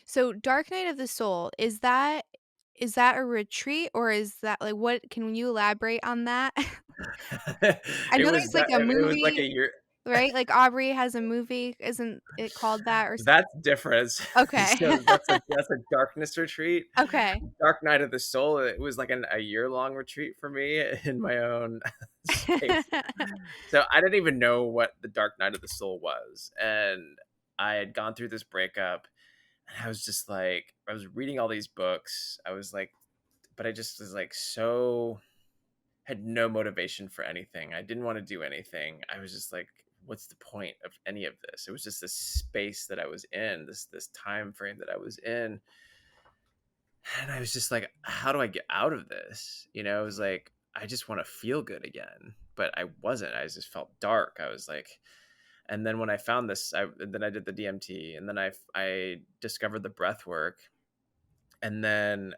So Dark Night of the Soul, is that a retreat or is that like what can you elaborate on that? I It know was there's like that a it was like a movie, year. right? Like Aubrey has a movie, isn't it called that or something? That's different. Okay. So that's a darkness retreat. Okay. Dark Night of the Soul, it was like a year-long retreat for me in my own space. So I didn't even know what the Dark Night of the Soul was, and I had gone through this breakup, and I was just like I was reading all these books. I was like but I just was like so had no motivation for anything. I didn't want to do anything. I was just like, what's the point of any of this? It was just this space that I was in, this time frame that I was in. And I was just like, how do I get out of this? It was like, I just want to feel good again. But I wasn't. I just felt dark. I was like, and then when I found this, then I did the DMT, and then I discovered the breath work, and then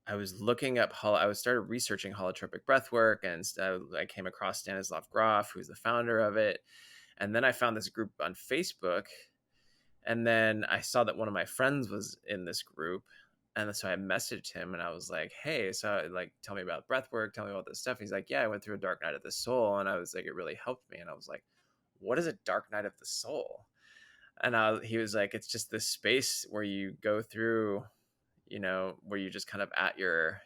I was looking up I was started researching holotropic breath work, and I came across Stanislav Grof, who's the founder of it. And then I found this group on Facebook, and then I saw that one of my friends was in this group. And so I messaged him and I was like, hey, so like, tell me about breath work, tell me about this stuff. He's like, yeah, I went through a dark night of the soul. And I was like, it really helped me. And I was like, what is a dark night of the soul? And he was like, it's just this space where you go through, where you just kind of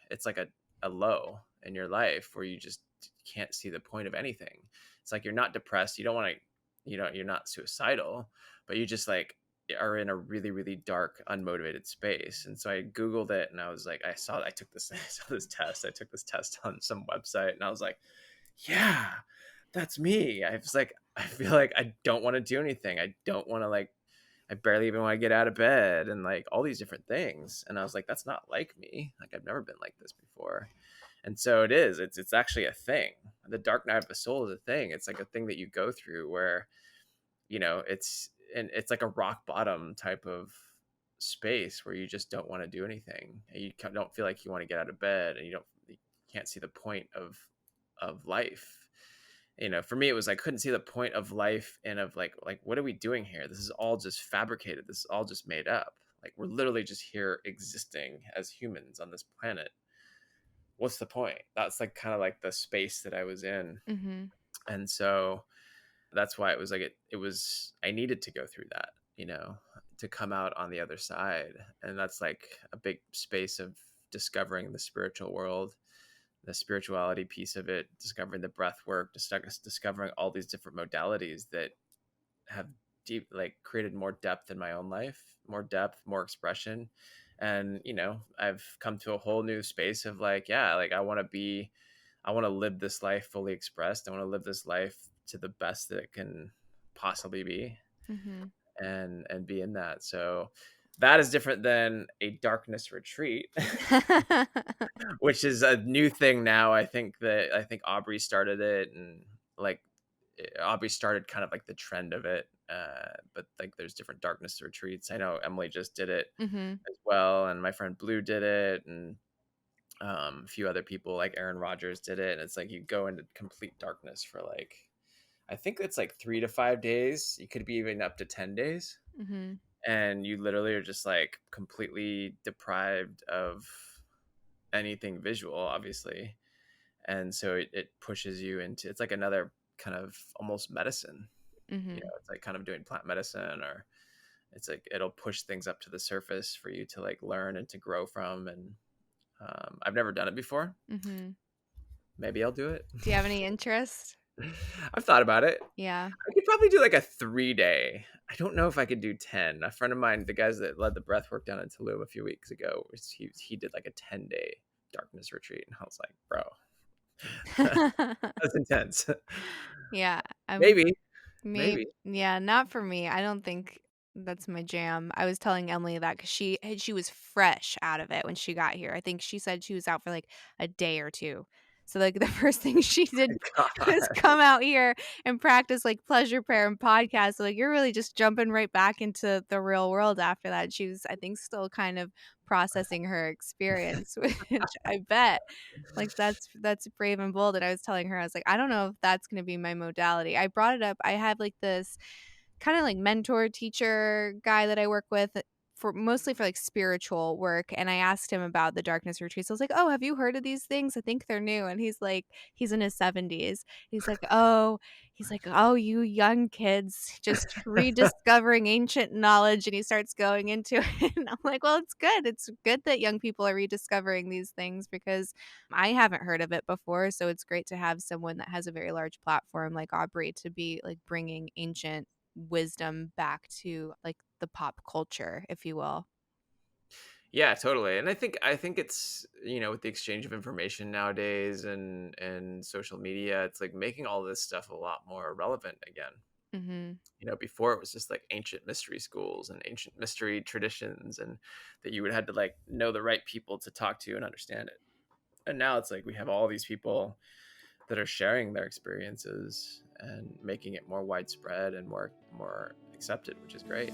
it's like a low in your life where you just can't see the point of anything. It's like you're not depressed. You don't want to, you're not suicidal, but you just like are in a really, really dark, unmotivated space. And so I Googled it and I was like, I took this, I saw this test. I took this test on some website and I was like, yeah, that's me. I was like, I feel like I don't want to do anything. I don't want to like I barely even want to get out of bed and like all these different things. And I was like, that's not like me. Like I've never been like this before. And so it is. It's actually a thing. The dark night of the soul is a thing. It's like a thing that you go through where, it's like a rock bottom type of space where you just don't want to do anything. And you don't feel like you want to get out of bed and you can't see the point of life. For me it was I couldn't see the point of life and of like what are we doing here? This is all just fabricated. This is all just made up. Like we're literally just here existing as humans on this planet. What's the point? That's like kind of like the space that I was in. Mhm. And so that's why it was like it was I needed to go through that, to come out on the other side. And that's like a big space of discovering the spiritual world, the spirituality piece of it, discovering the breath work, discovering all these different modalities that have created more depth in my own life, more depth, more expression. And, I've come to a whole new space of like, yeah, like I want to live this life fully expressed. I want to live this life to the best that it can possibly be Mhm. and be in that. So that is different than a darkness retreat, which is a new thing now. I think Aubrey started it, and like Aubrey started kind of like the trend of it. But like there's different darkness retreats. I know Emily just did it Mhm. as well, and my friend Blue did it, and a few other people like Aaron Rodgers did it. And it's like you go into complete darkness for like I think it's like 3 to 5 days. You could be even up to 10 days, Mhm. and you literally are just like completely deprived of anything visual, obviously. And so it pushes you into it's like another kind of almost medicine. Mhm. It's like kind of doing plant medicine, or it's like it'll push things up to the surface for you to like learn and to grow from. And I've never done it before. Mhm. Maybe I'll do it. Do you have any interest? I've thought about it. Yeah. I could probably do like a 3 day. I don't know if I could do 10. A friend of mine, the guys that led the breath work down in Tulum a few weeks ago, he did like a 10 day darkness retreat. And I was like, bro, that's intense. Yeah, I'm Maybe, maybe maybe. yeah, not for me. I don't think that's my jam. I was telling Emily that because she was fresh out of it when she got here. I think she said she was out for, like, a day or 2. So, like, the first thing she did was God. come out here and practice, like, pleasure prayer and podcast. So, like, you're really just jumping right back into the real world after that. She was, I think, still kind of processing her experience, which I bet. Like, that's brave and bold, and I was telling her, I was like, "I don't know if that's gonna be my modality." I brought it up. I have, like, this kinda, like, mentor teacher guy that I work with for mostly for like spiritual work, and I asked him about the darkness retreats. I was like, "Oh, have you heard of these things? I think they're new." And he's like, he's in his 70s. He's like, "Oh, you young kids just rediscovering ancient knowledge." And he starts going into it. And I'm like, "Well, it's good. It's good that young people are rediscovering these things because I haven't heard of it before. So it's great to have someone that has a very large platform like Aubrey to be like bringing ancient wisdom back to like the pop culture, if you will." Yeah, totally. And I think it's, with the exchange of information nowadays and social media, it's like making all this stuff a lot more relevant again. Mhm. Before it was just like ancient mystery schools and ancient mystery traditions, and that you would have to like know the right people to talk to and understand it. And now it's like we have all these people that are sharing their experiences and making it more widespread and more accepted, which is great.